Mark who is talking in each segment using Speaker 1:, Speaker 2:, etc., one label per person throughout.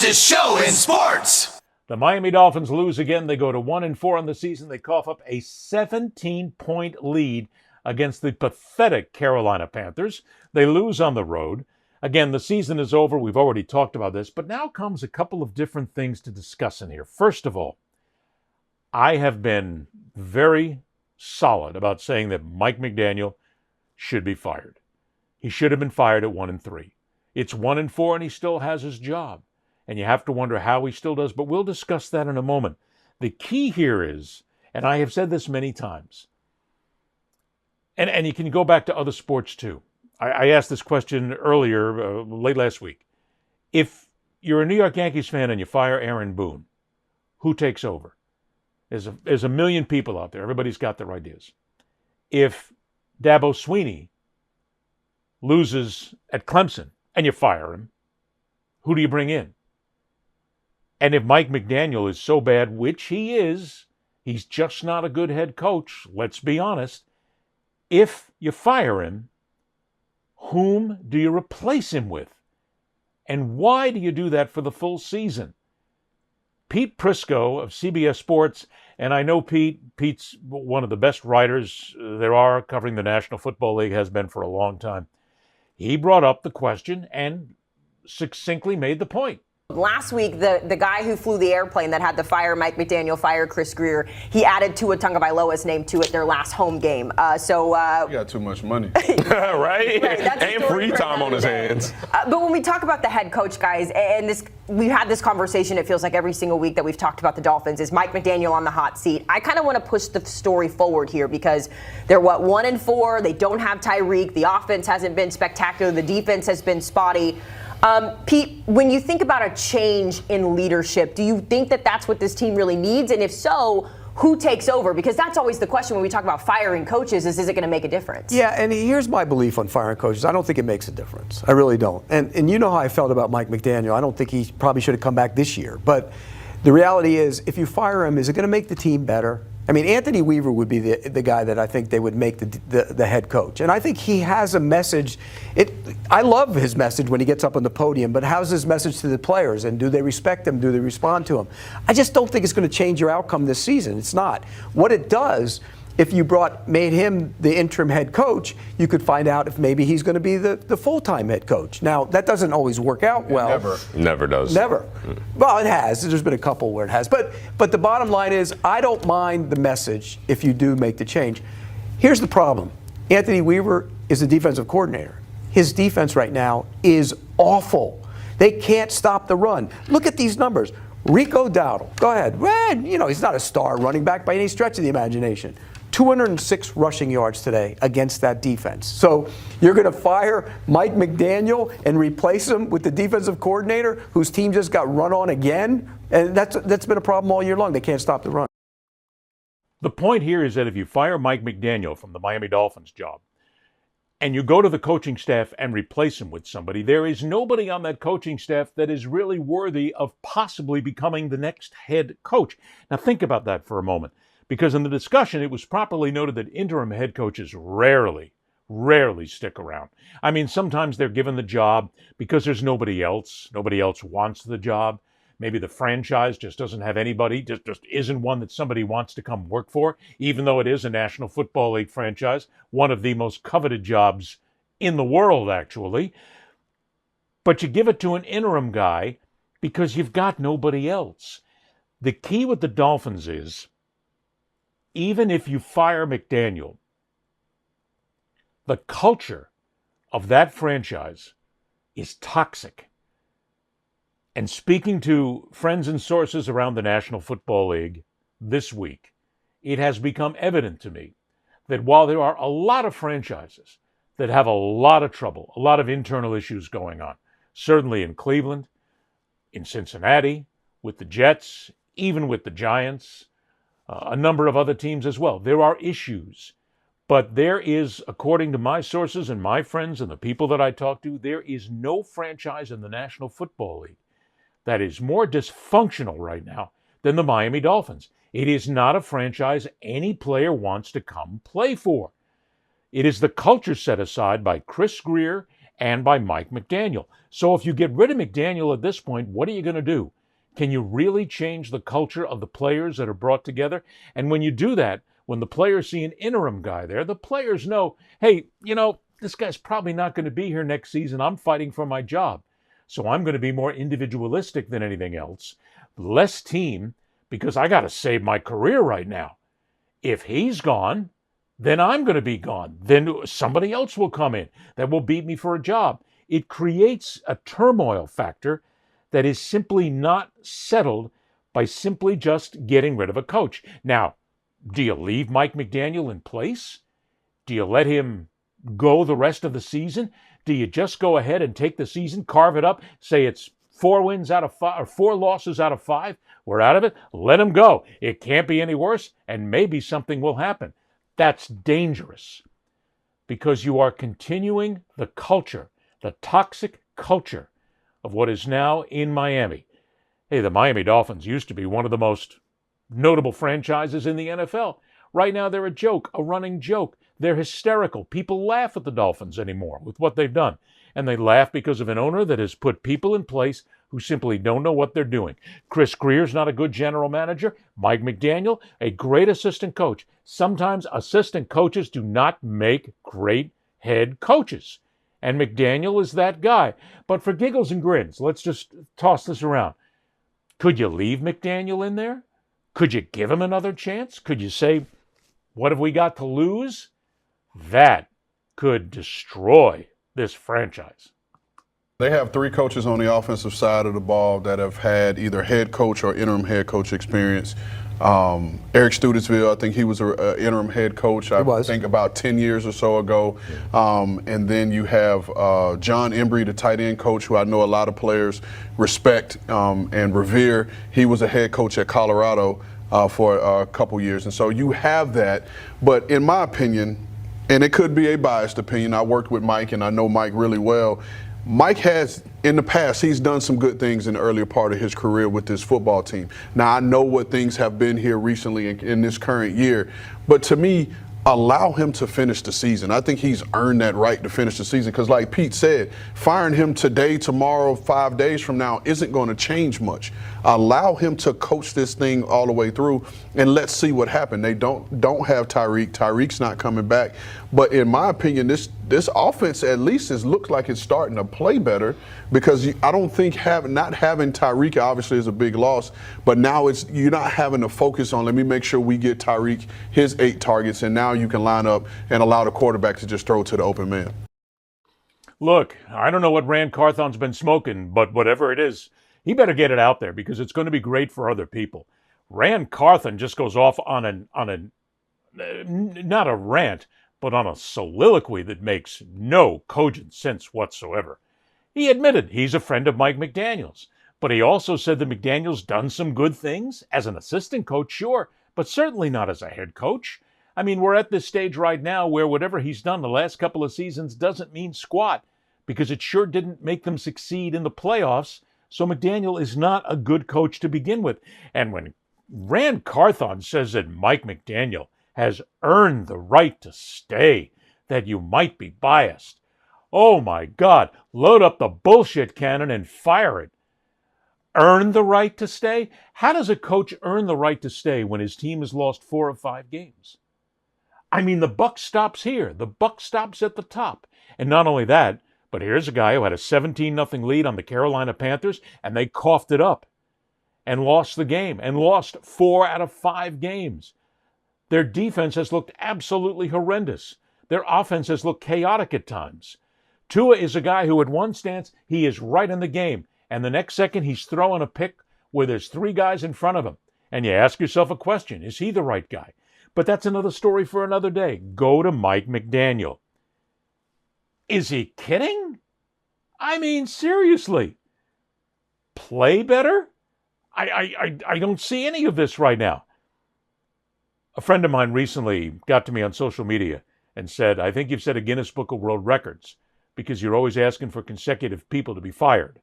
Speaker 1: fastest show in sports.
Speaker 2: The Miami Dolphins lose again. They go to 1-4 on the season. They cough up a 17-point lead against the pathetic Carolina Panthers. They lose on the road. Again, the season is over. We've already talked about this, but now comes a couple of different things to discuss in here. First of all, I have been very solid about saying that Mike McDaniel should be fired. He should have been fired at 1-3. It's 1-4 and he still has his job. And you have to wonder how he still does, but we'll discuss that in a moment. The key here is, and I have said this many times, and you can go back to other sports too. I asked this question earlier, late last week. If you're a New York Yankees fan and you fire Aaron Boone, who takes over? There's a million people out there. Everybody's got their ideas. If Dabo Swinney loses at Clemson and you fire him, who do you bring in? And if Mike McDaniel is so bad, which he is, he's just not a good head coach, let's be honest. If you fire him, whom do you replace him with? And why do you do that for the full season? Pete Prisco of CBS Sports, and I know Pete's one of the best writers there are covering the National Football League, has been for a long time. He brought up the question and succinctly made the point.
Speaker 3: Last week, the guy who flew the airplane that had to fire Mike McDaniel, fire Chris Grier, he added Tua Tagovailoa's name to it their last home game.
Speaker 4: He got too much money.
Speaker 5: right?
Speaker 3: And
Speaker 5: free time on his hands.
Speaker 3: But when we talk about the head coach, guys, and we've had this conversation, it feels like every single week that we've talked about the Dolphins, is Mike McDaniel on the hot seat. I kind of want to push the story forward here because they're, 1-4? They don't have Tyreek. The offense hasn't been spectacular. The defense has been spotty. Pete, when you think about a change in leadership, do you think that that's what this team really needs? And if so, who takes over? Because that's always the question when we talk about firing coaches is it going to make a difference?
Speaker 6: Yeah, and here's my belief on firing coaches. I don't think it makes a difference. I really don't. And you know how I felt about Mike McDaniel. I don't think he probably should have come back this year. But the reality is, if you fire him, is it going to make the team better? I mean, Anthony Weaver would be the guy that I think they would make the head coach. And I think he has a message. I love his message when he gets up on the podium, but how's his message to the players? And do they respect him? Do they respond to him? I just don't think it's going to change your outcome this season. It's not. What it does, if you made him the interim head coach, you could find out if maybe he's going to be the full-time head coach. Now, that doesn't always work out well.
Speaker 5: Never does.
Speaker 6: Never. Well, it has. There's been a couple where it has. But the bottom line is, I don't mind the message if you do make the change. Here's the problem. Anthony Weaver is the defensive coordinator. His defense right now is awful. They can't stop the run. Look at these numbers. Rico Dowdle, go ahead. Well, he's not a star running back by any stretch of the imagination. 206 rushing yards today against that defense. So you're going to fire Mike McDaniel and replace him with the defensive coordinator whose team just got run on again? And that's been a problem all year long. They can't stop the run.
Speaker 2: The point here is that if you fire Mike McDaniel from the Miami Dolphins job and you go to the coaching staff and replace him with somebody, there is nobody on that coaching staff that is really worthy of possibly becoming the next head coach. Now think about that for a moment. Because in the discussion, it was properly noted that interim head coaches rarely stick around. I mean, sometimes they're given the job because there's nobody else. Nobody else wants the job. Maybe the franchise just doesn't have anybody, just isn't one that somebody wants to come work for, even though it is a National Football League franchise, one of the most coveted jobs in the world, actually. But you give it to an interim guy because you've got nobody else. The key with the Dolphins is, even if you fire McDaniel, the culture of that franchise is toxic. And speaking to friends and sources around the National Football League this week, it has become evident to me that while there are a lot of franchises that have a lot of trouble, a lot of internal issues going on, certainly in Cleveland, in Cincinnati, with the Jets, even with the Giants, a number of other teams as well. There are issues, but there is, according to my sources and my friends and the people that I talk to, there is no franchise in the National Football League that is more dysfunctional right now than the Miami Dolphins. It is not a franchise any player wants to come play for. It is the culture set aside by Chris Grier and by Mike McDaniel. So if you get rid of McDaniel at this point, what are you going to do? Can you really change the culture of the players that are brought together? And when you do that, when the players see an interim guy there, the players know, hey, this guy's probably not going to be here next season. I'm fighting for my job. So I'm going to be more individualistic than anything else. Less team, because I got to save my career right now. If he's gone, then I'm going to be gone. Then somebody else will come in that will beat me for a job. It creates a turmoil factor that is simply not settled by simply just getting rid of a coach. Now, do you leave Mike McDaniel in place? Do you let him go the rest of the season? Do you just go ahead and take the season, carve it up, say it's 4 wins out of 5 or 4 losses out of 5? We're out of it. Let him go. It can't be any worse, and maybe something will happen. That's dangerous because you are continuing the culture, the toxic culture of what is now in Miami. Hey, the Miami Dolphins used to be one of the most notable franchises in the NFL. Right now, they're a joke, a running joke. They're hysterical. People laugh at the Dolphins anymore with what they've done. And they laugh because of an owner that has put people in place who simply don't know what they're doing. Chris Greer's not a good general manager. Mike McDaniel, a great assistant coach. Sometimes assistant coaches do not make great head coaches. And McDaniel is that guy. But for giggles and grins, let's just toss this around. Could you leave McDaniel in there? Could you give him another chance? Could you say, what have we got to lose? That could destroy this franchise.
Speaker 4: They have 3 coaches on the offensive side of the ball that have had either head coach or interim head coach experience. Eric Studesville, I think he was an interim head coach, I think about 10 years or so ago. And then you have John Embry, the tight end coach, who I know a lot of players respect and revere. He was a head coach at Colorado for a couple years. And so you have that. But in my opinion, and it could be a biased opinion, I worked with Mike and I know Mike really well. Mike has, in the past, he's done some good things in the earlier part of his career with this football team. Now, I know what things have been here recently in this current year, but to me, allow him to finish the season. I think he's earned that right to finish the season because like Pete said, firing him today, tomorrow, 5 days from now isn't going to change much. Allow him to coach this thing all the way through and let's see what happens. They don't have Tyreek. Tyreek's not coming back. But in my opinion, this offense at least looks like it's starting to play better because I don't think not having Tyreek obviously is a big loss, but now you're not having to focus on let me make sure we get Tyreek his 8 targets and now you can line up and allow the quarterback to just throw to the open man.
Speaker 2: Look, I don't know what Rand Carthon's been smoking, but whatever it is, he better get it out there because it's going to be great for other people. Rand Carthon just goes off on not a rant, but on a soliloquy that makes no cogent sense whatsoever. He admitted he's a friend of Mike McDaniel's, but he also said that McDaniel's done some good things as an assistant coach, sure, but certainly not as a head coach. I mean, we're at this stage right now where whatever he's done the last couple of seasons doesn't mean squat because it sure didn't make them succeed in the playoffs. So McDaniel is not a good coach to begin with. And when Rand Carthon says that Mike McDaniel has earned the right to stay, that you might be biased. Oh my God, load up the bullshit cannon and fire it. Earn the right to stay? How does a coach earn the right to stay when his team has lost 4 of 5 games? I mean, the buck stops here. The buck stops at the top. And not only that, but here's a guy who had a 17-0 lead on the Carolina Panthers, and they coughed it up and lost the game and lost 4 out of 5 games. Their defense has looked absolutely horrendous. Their offense has looked chaotic at times. Tua is a guy who at one stance, he is right in the game, and the next second he's throwing a pick where there's 3 guys in front of him. And you ask yourself a question, is he the right guy? But that's another story for another day. Go to Mike McDaniel. Is he kidding? I mean, seriously. Play better? I don't see any of this right now. A friend of mine recently got to me on social media and said, I think you've set a Guinness Book of World Records because you're always asking for consecutive people to be fired.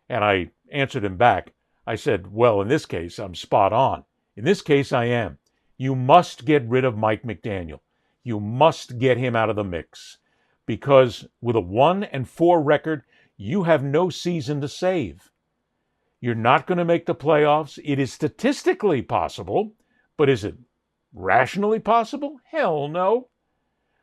Speaker 2: And I answered him back. I said, well, in this case, I'm spot on. In this case, I am. You must get rid of Mike McDaniel. You must get him out of the mix. because with a 1-4 record, you have no season to save. You're not going to make the playoffs. It is statistically possible, but is it rationally possible? Hell no.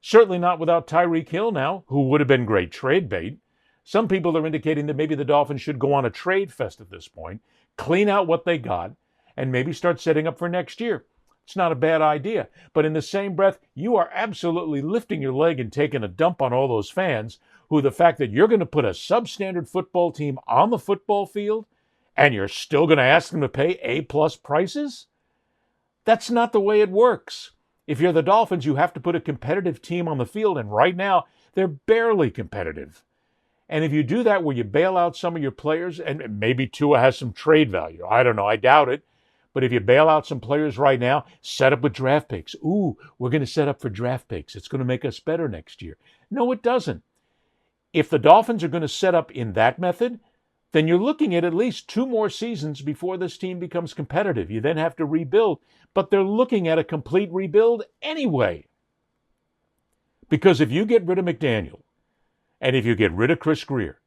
Speaker 2: Certainly not without Tyreek Hill now, who would have been great trade bait. Some people are indicating that maybe the Dolphins should go on a trade fest at this point, clean out what they got, and maybe start setting up for next year. It's not a bad idea. But in the same breath, you are absolutely lifting your leg and taking a dump on all those fans who the fact that you're going to put a substandard football team on the football field and you're still going to ask them to pay A-plus prices? That's not the way it works. If you're the Dolphins, you have to put a competitive team on the field, and right now, they're barely competitive. And if you do that where you bail out some of your players, and maybe Tua has some trade value, I don't know, I doubt it, but if you bail out some players right now, set up with draft picks. Ooh, we're going to set up for draft picks. It's going to make us better next year. No, it doesn't. If the Dolphins are going to set up in that method, then you're looking at least 2 more seasons before this team becomes competitive. You then have to rebuild, but they're looking at a complete rebuild anyway. Because if you get rid of McDaniel, and if you get rid of Chris Grier,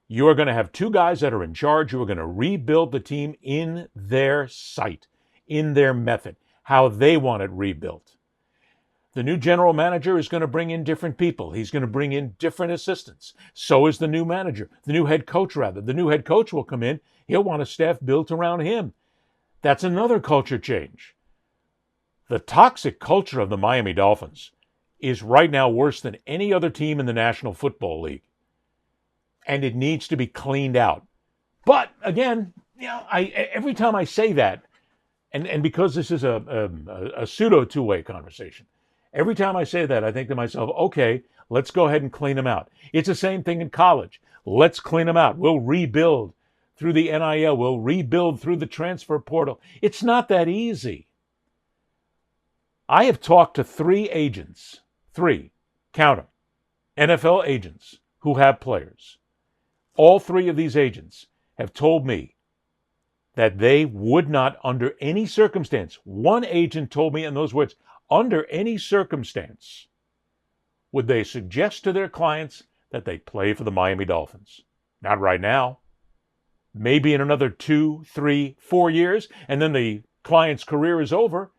Speaker 2: you are going to have 2 guys that are in charge who are going to rebuild the team in their sight, in their method, how they want it rebuilt. The new general manager is going to bring in different people. He's going to bring in different assistants. So is the new manager, the new head coach rather. The new head coach will come in. He'll want a staff built around him. That's another culture change. The toxic culture of the Miami Dolphins is right now worse than any other team in the National Football League. And it needs to be cleaned out. But again, every time I say that, and because this is a pseudo two-way conversation, every time I say that, I think to myself, okay, let's go ahead and clean them out. It's the same thing in college. Let's clean them out. We'll rebuild through the NIL. We'll rebuild through the transfer portal. It's not that easy. I have talked to 3 agents, 3, count them, NFL agents who have players. All 3 of these agents have told me that they would not, under any circumstance, one agent told me in those words, under any circumstance, would they suggest to their clients that they play for the Miami Dolphins. Not right now. Maybe in another 2, 3, 4 years, and then the client's career is over.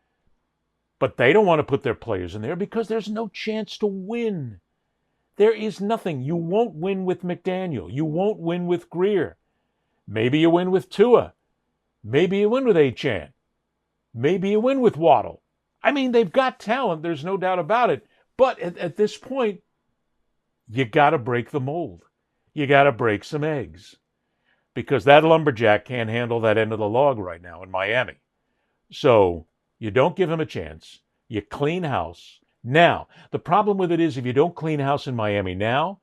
Speaker 2: But they don't want to put their players in there because there's no chance to win. There is nothing. You won't win with McDaniel. You won't win with Grier. Maybe you win with Tua. Maybe you win with Achane. Maybe you win with Waddle. I mean, they've got talent. There's no doubt about it. But at this point, you got to break the mold. You got to break some eggs. Because that lumberjack can't handle that end of the log right now in Miami. So you don't give him a chance. You clean house. Now, the problem with it is if you don't clean house in Miami now,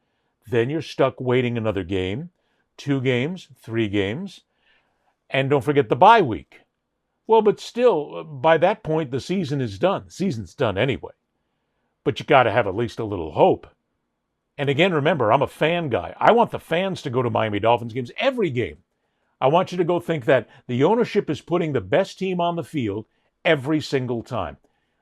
Speaker 2: then you're stuck waiting another game, 2 games, 3 games, and don't forget the bye week. Well, but still, by that point, the season is done. The season's done anyway. But you got to have at least a little hope. And again, remember, I'm a fan guy. I want the fans to go to Miami Dolphins games every game. I want you to go think that the ownership is putting the best team on the field every single time.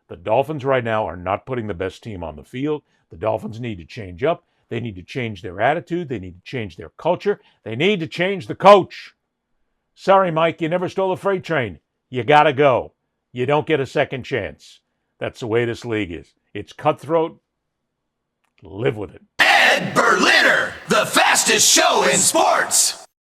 Speaker 2: The Dolphins right now are not putting the best team on the field. The Dolphins need to change up. They need to change their attitude. They need to change their culture. They need to change the coach. Sorry, Mike, you never stole a freight train. You got to go. You don't get a second chance. That's the way this league is. It's cutthroat. Live with it.
Speaker 1: Ed Berliner, the fastest show in sports.